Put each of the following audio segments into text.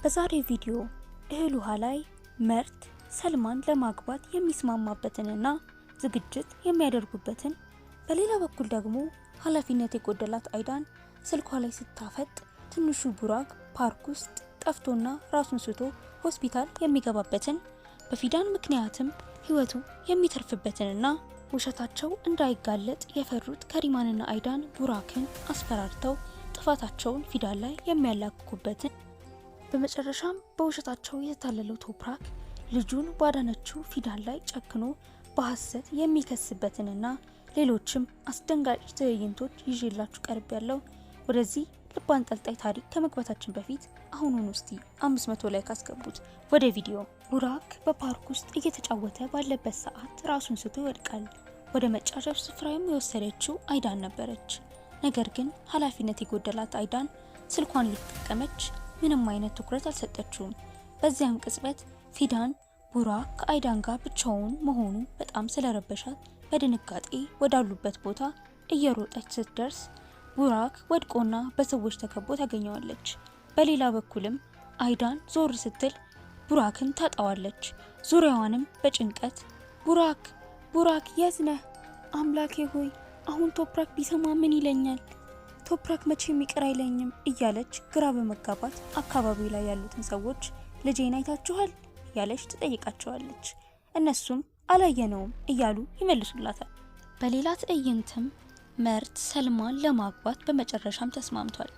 በዛሬው ቪዲዮ እህል ውሃ ላይ መርት ሰልማን ለማግባት የሚስማማበትንና ዝግጅት የሚያደርጉበትን፣ በሌላ በኩል ደግሞ ኃላፊነት የጎደላት አይዳን ስልኳ ላይ ስታፈጥ ትንሹ ቡራክ ፓርክ ውስጥ ጠፍቶና ራሱን ስቶ ሆስፒታል የሚገባበትን፣ በፊዳን ምክንያትም ህይወቱ የሚተርፍበትንና ውሸታቸው እንዳይጋለጥ የፈሩት ከሪማንና አይዳን ቡራክን አስፈራርተው ጥፋታቸውን ፊዳን ላይ የሚያላክኩበትን፣ በመጨረሻም በውሸታቸው የተታለለው ቶፕራክ ልጁን ባዳነችው ፊዳን ላይ ጨክኖ በሐሰት የሚከስበትንና ሌሎችም አስደንጋጭ ትዕይንቶች ይዤላችሁ ቀርብ ያለው። ወደዚህ ልብ አንጠልጣይ ታሪክ ከመግባታችን በፊት አሁኑን እስቲ 500 ላይ ካስገቡት ወደ ቪዲዮ። ቡራክ በፓርክ ውስጥ እየተጫወተ ባለበት ሰዓት ራሱን ስቶ ይወድቃል። ወደ መጫወቻ ስፍራም የወሰደችው አይዳን ነበረች። ነገር ግን ኃላፊነት የጎደላት አይዳን ስልኳን እየተጠቀመች ምንም አይነት ትኩረት አልሰጠችውም። በዚያም ቅጽበት ፊዳን ቡራክ ከአይዳን ጋር ብቻውን መሆኑ በጣም ስለረበሻት በድንጋጤ ወዳሉበት ቦታ እየሮጠች ስትደርስ ቡራክ ወድቆና በሰዎች ተከቦ ታገኘዋለች። በሌላ በኩልም አይዳን ዞር ስትል ቡራክን ታጣዋለች። ዙሪያዋንም በጭንቀት ቡራክ የት ነህ? አምላኬ ሆይ አሁን ቶፕራክ ቢሰማ ምን ይለኛል? ቶፕራክ መቼም ይቅር አይለኝም እያለች ግራ በመጋባት አካባቢው ላይ ያሉትን ሰዎች ልጄን አይታችኋል እያለች ትጠይቃቸዋለች። እነሱም አላየነውም እያሉ ይመልሱላታል። በሌላ ትዕይንትም መርት ሰልማን ለማግባት በመጨረሻም ተስማምቷል።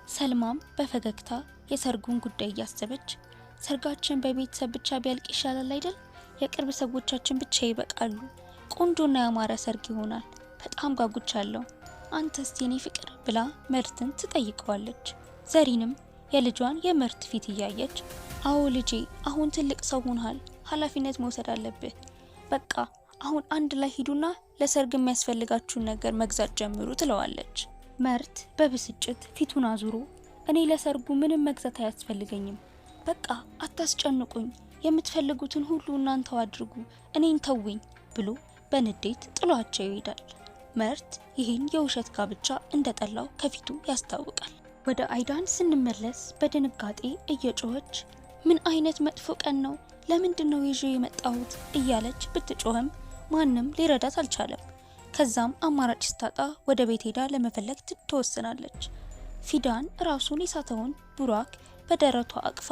ሰልማም በፈገግታ የሰርጉን ጉዳይ እያሰበች ሰርጋችን በቤተሰብ ብቻ ቢያልቅ ይሻላል አይደል? የቅርብ ሰዎቻችን ብቻ ይበቃሉ። ቆንጆና ያማረ ሰርግ ይሆናል። በጣም ጓጉቻለሁ። አንተስ የኔ ፍቅር ብላ መርትን ትጠይቀዋለች። ዘሪንም የልጇን የመርት ፊት እያየች አዎ ልጄ፣ አሁን ትልቅ ሰው ሆነሃል። ኃላፊነት መውሰድ አለብህ። በቃ አሁን አንድ ላይ ሂዱና ለሰርግ የሚያስፈልጋችሁን ነገር መግዛት ጀምሩ ትለዋለች። መርት በብስጭት ፊቱን አዙሮ እኔ ለሰርጉ ምንም መግዛት አያስፈልገኝም፣ በቃ አታስጨንቁኝ፣ የምትፈልጉትን ሁሉ እናንተው አድርጉ፣ እኔን ተውኝ ብሎ በንዴት ጥሏቸው ይሄዳል። መርት ይህን የውሸት ጋብቻ እንደጠላው ከፊቱ ያስታውቃል። ወደ አይዳን ስንመለስ በድንጋጤ እየጮኸች ምን አይነት መጥፎ ቀን ነው? ለምንድነው ይዤ የመጣሁት? እያለች ብትጮህም ማንም ሊረዳት አልቻለም። ከዛም አማራጭ ስታጣ ወደ ቤት ሄዳ ለመፈለግ ትወስናለች። ፊዳን ራሱን የሳተውን ቡራክ በደረቷ አቅፋ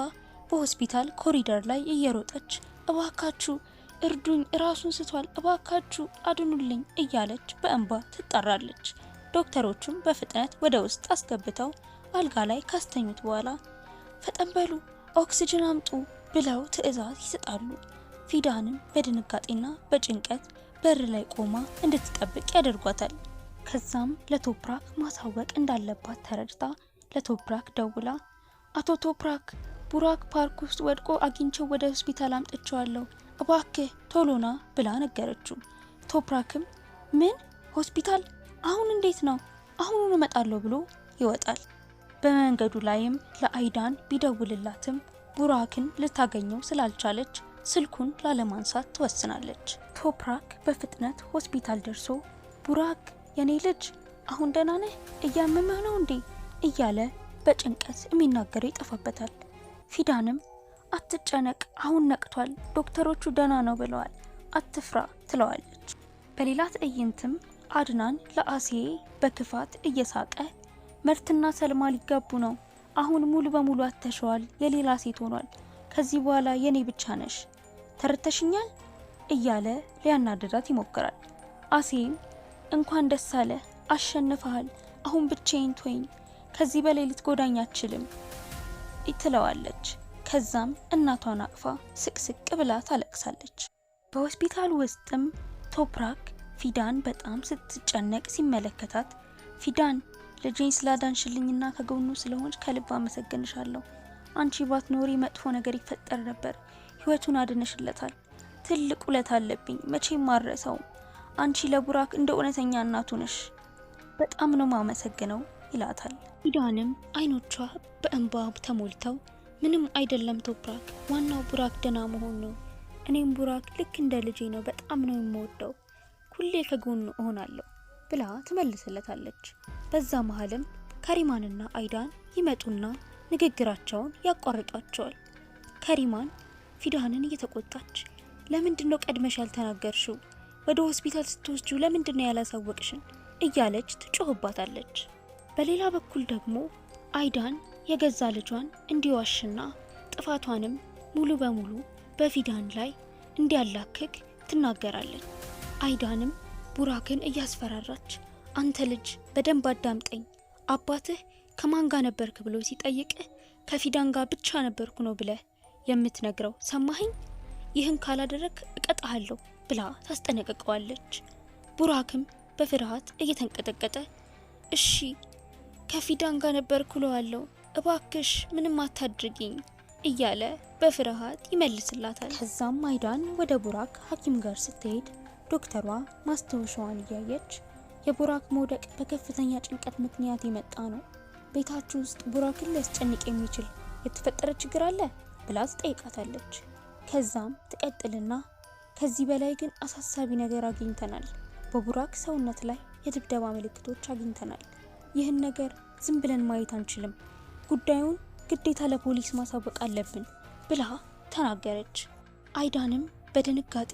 በሆስፒታል ኮሪደር ላይ እየሮጠች እባካችሁ እርዱኝ፣ ራሱን ስቷል፣ እባካችሁ አድኑልኝ እያለች በእንባ ትጣራለች። ዶክተሮቹም በፍጥነት ወደ ውስጥ አስገብተው አልጋ ላይ ካስተኙት በኋላ ፈጠን በሉ ኦክሲጅን አምጡ ብለው ትዕዛዝ ይሰጣሉ። ፊዳንም በድንጋጤና በጭንቀት በር ላይ ቆማ እንድትጠብቅ ያደርጓታል። ከዛም ለቶፕራክ ማሳወቅ እንዳለባት ተረድታ ለቶፕራክ ደውላ አቶ ቶፕራክ፣ ቡራክ ፓርክ ውስጥ ወድቆ አግኝቼው ወደ ሆስፒታል አምጥቼዋለሁ፣ እባክህ ቶሎና ብላ ነገረችው። ቶፕራክም ምን ሆስፒታል? አሁን እንዴት ነው? አሁኑን እመጣለሁ ብሎ ይወጣል። በመንገዱ ላይም ለአይዳን ቢደውልላትም ቡራክን ልታገኘው ስላልቻለች ስልኩን ላለማንሳት ትወስናለች። ቶፕራክ በፍጥነት ሆስፒታል ደርሶ ቡራክ የኔ ልጅ አሁን ደህና ነህ? እያመመህ ነው እንዴ? እያለ በጭንቀት የሚናገረው ይጠፋበታል። ፊዳንም አትጨነቅ፣ አሁን ነቅቷል፣ ዶክተሮቹ ደህና ነው ብለዋል፣ አትፍራ ትለዋለች። በሌላ ትዕይንትም አድናን ለአሲዬ በክፋት እየሳቀ መርትና ሰልማ ሊጋቡ ነው፣ አሁን ሙሉ በሙሉ አተሸዋል፣ የሌላ ሴት ሆኗል፣ ከዚህ በኋላ የኔ ብቻ ነሽ፣ ተረተሽኛል እያለ ሊያናድዳት ይሞክራል። አሲዬም እንኳን ደስ አለ፣ አሸንፈሃል፣ አሁን ብቻዬን ተወኝ፣ ከዚህ በላይ ልትጎዳኝ አትችልም ትለዋለች። ከዛም እናቷን አቅፋ ስቅስቅ ብላ ታለቅሳለች። በሆስፒታል ውስጥም ቶፕራክ ፊዳን በጣም ስትጨነቅ ሲመለከታት ፊዳን ልጄን ስላዳንሽልኝና ከጎኑ ስለሆንሽ ከልብ አመሰግንሻለሁ። አንቺ ባትኖሪ መጥፎ ነገር ይፈጠር ነበር። ህይወቱን አድነሽለታል። ትልቅ ውለታ አለብኝ፣ መቼም ማረሰው። አንቺ ለቡራክ እንደ እውነተኛ እናቱ ነሽ። በጣም ነው ማመሰግነው ይላታል። ፊዳንም አይኖቿ በእንባ ተሞልተው ምንም አይደለም ቶፕራክ፣ ዋናው ቡራክ ደህና መሆን ነው። እኔም ቡራክ ልክ እንደ ልጄ ነው፣ በጣም ነው የምወደው፣ ሁሌ ከጎኑ እሆናለሁ ብላ ትመልስለታለች። በዛ መሃልም ከሪማንና አይዳን ይመጡና ንግግራቸውን ያቋርጧቸዋል። ከሪማን ፊዳንን እየተቆጣች ለምንድነው ቀድመሽ ያልተናገርሽው? ወደ ሆስፒታል ስትወስጂው ለምንድነው ያላሳወቅሽን? እያለች ትጮህባታለች። በሌላ በኩል ደግሞ አይዳን የገዛ ልጇን እንዲዋሽና ጥፋቷንም ሙሉ በሙሉ በፊዳን ላይ እንዲያላክክ ትናገራለች። አይዳንም ቡራክን እያስፈራራች አንተ ልጅ በደንብ አዳምጠኝ፣ አባትህ ከማን ጋር ነበርክ ብሎ ሲጠይቅህ ከፊዳን ጋር ብቻ ነበርኩ ነው ብለህ የምትነግረው፣ ሰማኸኝ? ይህን ካላደረክ እቀጣሃለሁ ብላ ታስጠነቅቀዋለች። ቡራክም በፍርሃት እየተንቀጠቀጠ እሺ ከፊዳን ጋር ነበርኩ እለዋለሁ፣ እባክሽ ምንም አታድርጊኝ እያለ በፍርሃት ይመልስላታል። ከዛም አይዳን ወደ ቡራክ ሐኪም ጋር ስትሄድ ዶክተሯ ማስታወሻዋን እያየች የቡራክ መውደቅ በከፍተኛ ጭንቀት ምክንያት የመጣ ነው፣ ቤታችሁ ውስጥ ቡራክን ሊያስጨንቅ የሚችል የተፈጠረ ችግር አለ ብላ ትጠይቃታለች። ከዛም ትቀጥልና ከዚህ በላይ ግን አሳሳቢ ነገር አግኝተናል፣ በቡራክ ሰውነት ላይ የድብደባ ምልክቶች አግኝተናል። ይህን ነገር ዝም ብለን ማየት አንችልም፣ ጉዳዩን ግዴታ ለፖሊስ ማሳወቅ አለብን ብላ ተናገረች። አይዳንም በድንጋጤ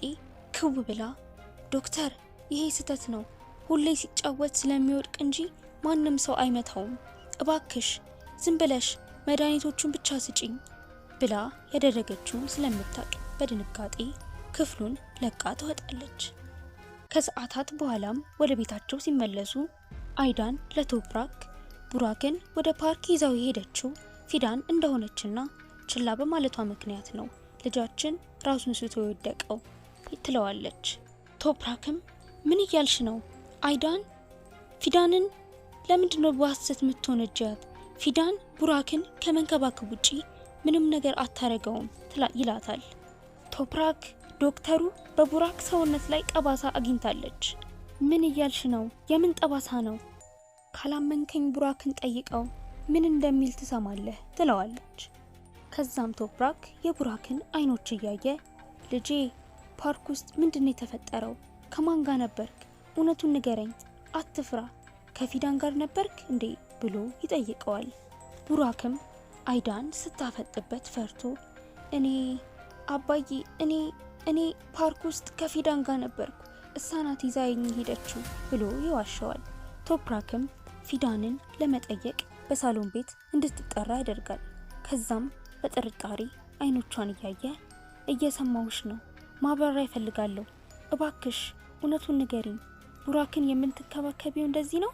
ክው ብላ ዶክተር ይሄ ስህተት ነው፣ ሁሌ ሲጫወት ስለሚወድቅ እንጂ ማንም ሰው አይመታውም፣ እባክሽ ዝም ብለሽ መድኃኒቶቹን ብቻ ስጪኝ ብላ ያደረገችውን ስለምታውቅ በድንጋጤ ክፍሉን ለቃ ትወጣለች። ከሰዓታት በኋላም ወደ ቤታቸው ሲመለሱ አይዳን ለቶፕራክ ቡራክን ወደ ፓርክ ይዛው የሄደችው ፊዳን እንደሆነችና ችላ በማለቷ ምክንያት ነው ልጃችን ራሱን ስቶ የወደቀው ትለዋለች። ቶፕራክም ምን እያልሽ ነው አይዳን? ፊዳንን ለምንድነው በሐሰት የምትወነጃት? ፊዳን ቡራክን ከመንከባከብ ውጪ ምንም ነገር አታረገውም ይላታል። ቶፕራክ ዶክተሩ በቡራክ ሰውነት ላይ ጠባሳ አግኝታለች። ምን እያልሽ ነው? የምን ጠባሳ ነው? ካላመንከኝ ቡራክን ጠይቀው ምን እንደሚል ትሰማለህ ትለዋለች። ከዛም ቶፕራክ የቡራክን አይኖች እያየ ልጄ ፓርክ ውስጥ ምንድነው የተፈጠረው? ከማን ጋር ነበርክ? እውነቱን ንገረኝ፣ አትፍራ፣ ከፊዳን ጋር ነበርክ እንዴ ብሎ ይጠይቀዋል። ቡራክም አይዳን ስታፈጥበት ፈርቶ እኔ አባዬ እኔ ፓርክ ውስጥ ከፊዳን ጋር ነበርኩ፣ እሳናት ይዛኝ ሄደችው ብሎ ይዋሸዋል። ቶፕራክም ፊዳንን ለመጠየቅ በሳሎን ቤት እንድትጠራ ያደርጋል። ከዛም በጥርጣሬ አይኖቿን እያየ እየሰማውሽ ነው፣ ማብራሪያ ይፈልጋለሁ፣ እባክሽ እውነቱን ንገሪኝ፣ ቡራክን የምትከባከቢው እንደዚህ ነው?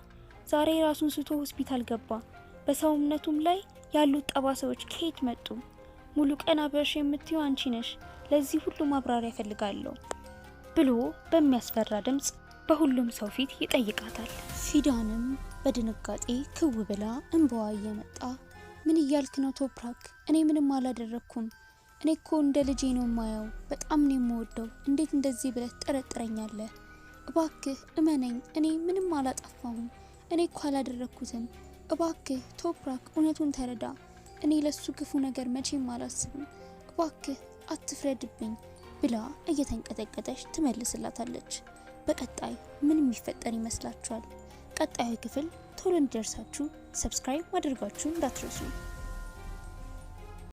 ዛሬ ራሱን ስቶ ሆስፒታል ገባ፣ በሰውነቱም ላይ ያሉት ጠባሳዎች ከየት መጡ? ሙሉ ቀን አብረሽ የምትዩ አንቺ ነሽ፣ ለዚህ ሁሉ ማብራሪያ ይፈልጋለሁ ብሎ በሚያስፈራ ድምጽ በሁሉም ሰው ፊት ይጠይቃታል። ፊዳንም በድንጋጤ ክው ብላ እንባዋ እየመጣ ምን እያልክ ነው ቶፕራክ? እኔ ምንም አላደረኩም፣ እኔ እኮ እንደ ልጄ ነው ማየው፣ በጣም ነው የምወደው፣ እንዴት እንደዚህ ብለህ ትጠረጥረኛለህ? እባክህ እመነኝ፣ እኔ ምንም አላጠፋሁም፣ እኔ እኮ አላደረኩትም፣ እባክህ ቶፕራክ እውነቱን ተረዳ፣ እኔ ለሱ ክፉ ነገር መቼም አላስብም፣ እባክህ አትፍረድብኝ ብላ እየተንቀጠቀጠች ትመልስላታለች። በቀጣይ ምን የሚፈጠር ይመስላችኋል? ቀጣዩ ክፍል ቶሎ እንዲደርሳችሁ ሰብስክራይብ ማድረጋችሁን እንዳትረሱ።